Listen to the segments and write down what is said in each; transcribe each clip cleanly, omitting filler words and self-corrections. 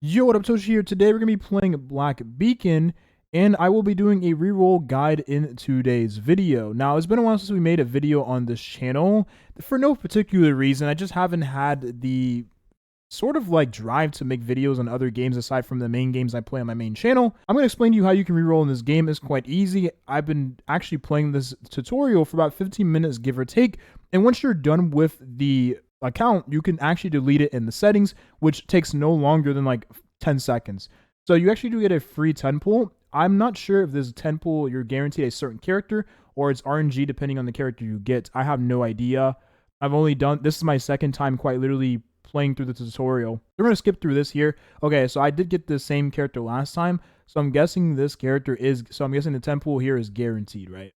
Yo, what up, Toshi here? Today we're going to be playing Black Beacon, and I will be doing a reroll guide in today's video. Now, it's been a while since we made a video on this channel, for no particular reason. I just haven't had the sort of like drive to make videos on other games aside from the main games I play on my main channel. I'm going to explain to you how you can reroll in this game. It's quite easy. I've been actually playing this tutorial for about 15 minutes, give or take, and once you're done with the account, you can actually delete it in the settings, which takes no longer than like 10 seconds. So you actually do get a free 10 pool. I'm not sure if this 10 pool you're guaranteed a certain character or it's RNG depending on the character you get. I have no idea. I've only done this is my second time quite literally playing through the tutorial. We're going to skip through this here. Okay, so I did get the same character last time. So I'm guessing this character is, so I'm guessing the 10 pool here is guaranteed, right?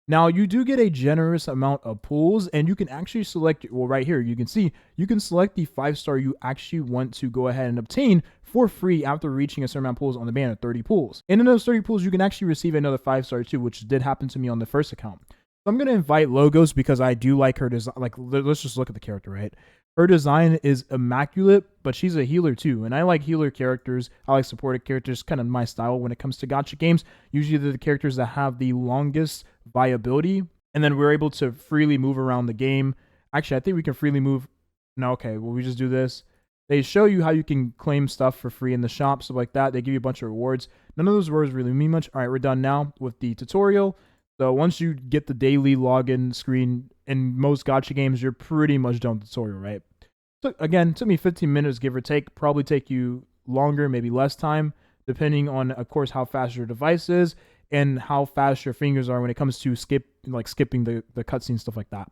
Now, you do get a generous amount of pools, and you can actually select, well, right here, you can see, you can select the 5-star you actually want to go ahead and obtain for free after reaching a certain amount of pools on the banner, 30 pools. And in those 30 pools, you can actually receive another 5-star too, which did happen to me on the first account. So I'm going to invite Logos because I do like her design. Like, let's just look at the character, right? Her design is immaculate, but she's a healer too. And I like healer characters. I like supported characters, kind of my style when it comes to gacha games. Usually they're the characters that have the longest viability. And then we're able to freely move around the game. Actually, I think we can freely move. No, okay, well, we just do this. They show you how you can claim stuff for free in the shop, stuff like that. They give you a bunch of rewards. None of those rewards really mean much. All right, we're done now with the tutorial. So once you get the daily login screen in most gacha games, you're pretty much done with the tutorial, right? So again, it took me 15 minutes, give or take. Probably take you longer, maybe less time, depending on, of course, how fast your device is and how fast your fingers are when it comes to skipping the cutscene, stuff like that.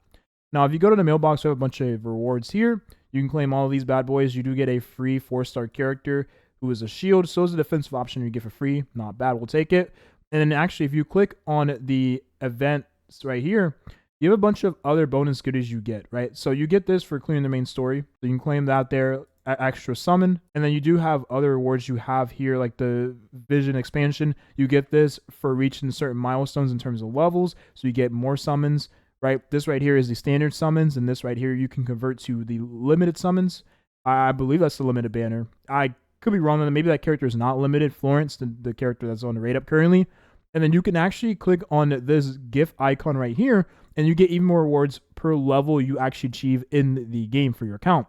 Now, if you go to the mailbox, we have a bunch of rewards here. You can claim all of these bad boys. You do get a free 4-star character who is a shield. So is a defensive option you get for free. Not bad. We'll take it. And then actually, if you click on the events right here, you have a bunch of other bonus goodies you get, right? So you get this for clearing the main story. So you can claim that there, extra summon. And then you do have other rewards you have here, like the vision expansion. You get this for reaching certain milestones in terms of levels. So you get more summons, right? This right here is the standard summons. And this right here, you can convert to the limited summons. I believe that's the limited banner. I could be wrong on that. Maybe that character is not limited. Florence, the character that's on the rate up currently. And then you can actually click on this GIF icon right here, and you get even more rewards per level you actually achieve in the game for your account.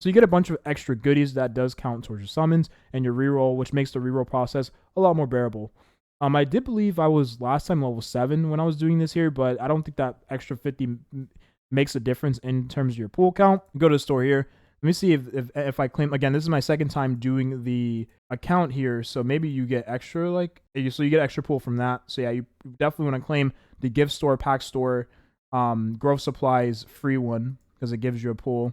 So you get a bunch of extra goodies that does count towards your summons and your reroll, which makes the reroll process a lot more bearable. I did believe I was last time level 7 when I was doing this here, but I don't think that extra 50 makes a difference in terms of your pool count. Go to the store here. Let me see if I claim, again, this is my second time doing the account here, so maybe you get extra, so you get extra pool from that. So yeah, you definitely want to claim the gift store, pack store, growth supplies free one, because it gives you a pool.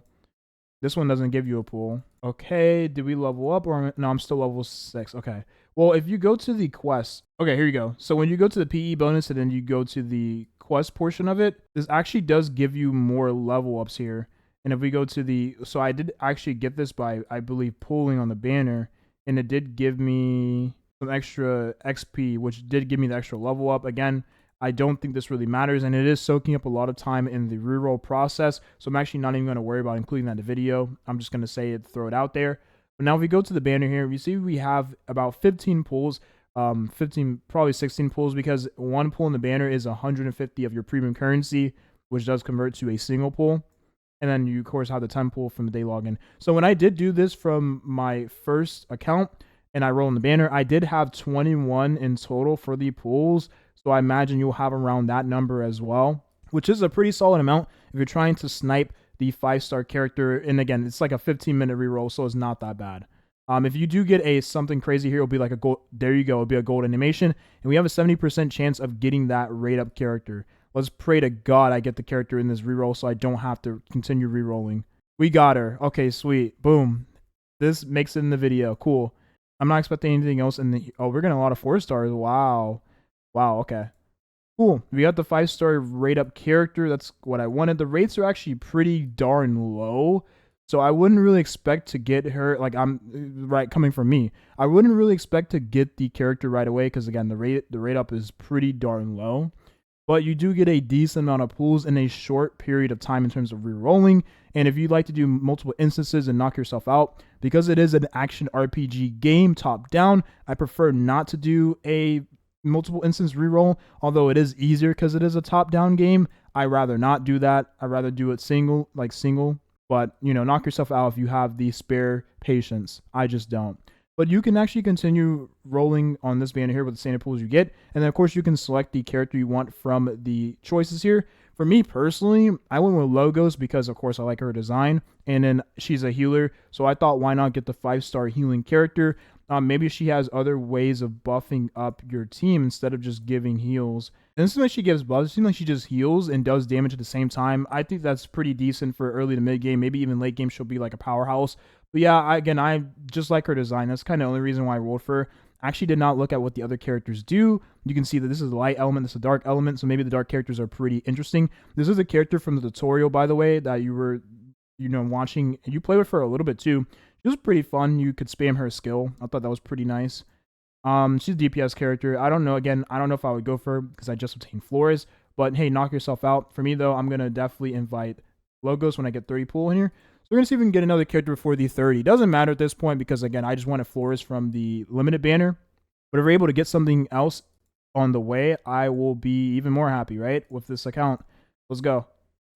This one doesn't give you a pool. Okay, did we level up? Or no, I'm still level 6. Okay. Well, if you go to the quest, okay, here you go. So when you go to the PE bonus and then you go to the quest portion of it, this actually does give you more level ups here. And if we go to the, so I did actually get this by, I believe, pulling on the banner, and it did give me some extra XP, which did give me the extra level up. Again, I don't think this really matters, and it is soaking up a lot of time in the reroll process, so I'm actually not even going to worry about including that in the video. I'm just going to say it, throw it out there. But now if we go to the banner here, you see we have about 15 pulls, 15, probably 16 pulls, because one pull in the banner is 150 of your premium currency, which does convert to a single pull. And then you, of course, have the 10 pool from the day login. So when I did do this from my first account and I roll in the banner, I did have 21 in total for the pools. So I imagine you'll have around that number as well, which is a pretty solid amount if you're trying to snipe the 5-star character. And again, it's like a 15-minute reroll, so it's not that bad. If you do get a something crazy here, it'll be like a gold. There you go. It'll be a gold animation. And we have a 70% chance of getting that rate up character. Let's pray to God I get the character in this reroll so I don't have to continue rerolling. We got her. Okay, sweet. Boom. This makes it in the video. Cool. I'm not expecting anything else in the... Oh, we're getting a lot of 4 stars. Wow. Wow, okay. Cool. We got the 5-star rate up character. That's what I wanted. The rates are actually pretty darn low. So I wouldn't really expect to get her, like, coming from me. I wouldn't really expect to get the character right away because, again, the rate up is pretty darn low. but you do get a decent amount of pulls in a short period of time in terms of rerolling. And if you'd like to do multiple instances and knock yourself out, because it is an action RPG game top down, I prefer not to do a multiple instance reroll, although it is easier because it is a top down game. I rather not do that. I rather do it single, but knock yourself out if you have the spare patience. I just don't. But you can actually continue rolling on this banner here with the standard pools you get. And then, of course, you can select the character you want from the choices here. For me personally, I went with Logos because, of course, I like her design. And then she's a healer. So I thought, why not get the 5-star healing character? Maybe she has other ways of buffing up your team instead of just giving heals. And it seems like she gives buffs. It seems like she just heals and does damage at the same time. I think that's pretty decent for early to mid game. Maybe even late game she'll be like a powerhouse. But yeah, I just like her design. That's kind of the only reason why I rolled for her. I actually did not look at what the other characters do. You can see that this is a light element, this is a dark element, so maybe the dark characters are pretty interesting. This is a character from the tutorial, by the way, that you were, watching. You play with her a little bit too. She was pretty fun. You could spam her skill. I thought that was pretty nice. She's a DPS character. I don't know. Again, I don't know if I would go for her because I just obtained Flores. But hey, knock yourself out. For me, though, I'm going to definitely invite Logos when I get 30 pull in here. So we're going to see if we can get another character before the 30. Doesn't matter at this point because, again, I just wanted Flores from the limited banner. But if we're able to get something else on the way, I will be even more happy, right, with this account. Let's go.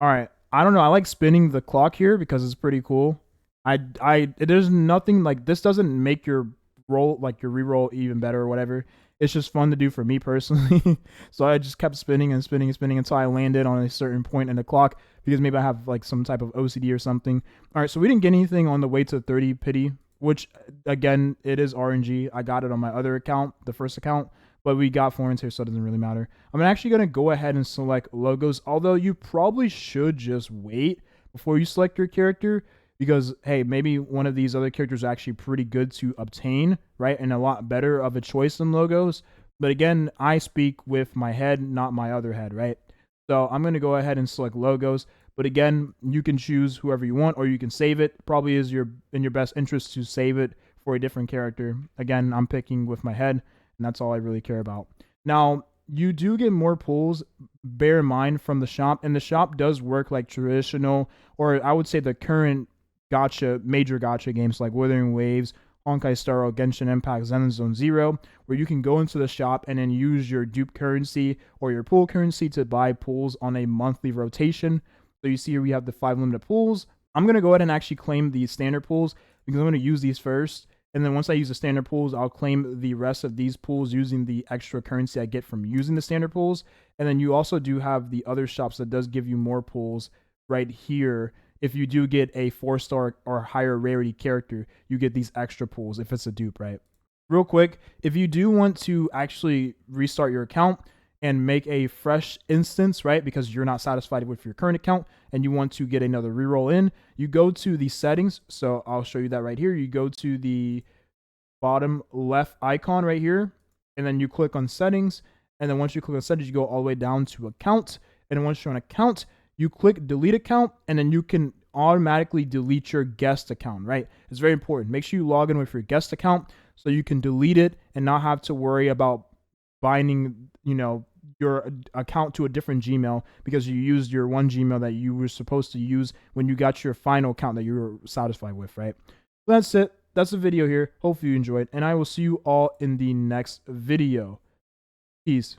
All right. I don't know. I like spinning the clock here because it's pretty cool. There's nothing like this doesn't make your roll, like your reroll, even better or whatever. It's just fun to do for me personally. So I just kept spinning and spinning and spinning until I landed on a certain point in the clock because maybe I have like some type of OCD or something. All right, so we didn't get anything on the way to 30 pity, which again, it is RNG. I got it on my other account, the first account, but we got Florence here, so it doesn't really matter. I'm actually going to go ahead and select Logos, although you probably should just wait before you select your character because, hey, maybe one of these other characters are actually pretty good to obtain, right, and a lot better of a choice than Logos. But again, I speak with my head, not my other head, right? So I'm going to go ahead and select Logos. But again, you can choose whoever you want, or you can save it. Probably is in your best interest to save it for a different character. Again, I'm picking with my head, and that's all I really care about. Now, you do get more pulls, bear in mind, from the shop, and the shop does work like traditional, or I would say the current major gacha games like Wuthering Waves, Honkai Star Rail, Genshin Impact, Zen Zone Zero, where you can go into the shop and then use your dupe currency or your pool currency to buy pools on a monthly rotation. So you see here we have the 5 limited pools. I'm going to go ahead and actually claim the standard pools because I'm going to use these first. And then once I use the standard pools, I'll claim the rest of these pools using the extra currency I get from using the standard pools. And then you also do have the other shops that does give you more pools right here. If you do get a 4-star or higher rarity character, you get these extra pools if it's a dupe, right? Real quick, if you do want to actually restart your account and make a fresh instance, right, because you're not satisfied with your current account and you want to get another reroll in, you go to the settings. So I'll show you that right here. You go to the bottom left icon right here, and then you click on settings. And then once you click on settings, you go all the way down to account. And then once you're on account, you click delete account, and then you can automatically delete your guest account, right? It's very important. Make sure you log in with your guest account so you can delete it and not have to worry about binding, your account to a different Gmail because you used your one Gmail that you were supposed to use when you got your final account that you were satisfied with, right? So that's it. That's the video here. Hopefully you enjoyed, and I will see you all in the next video. Peace.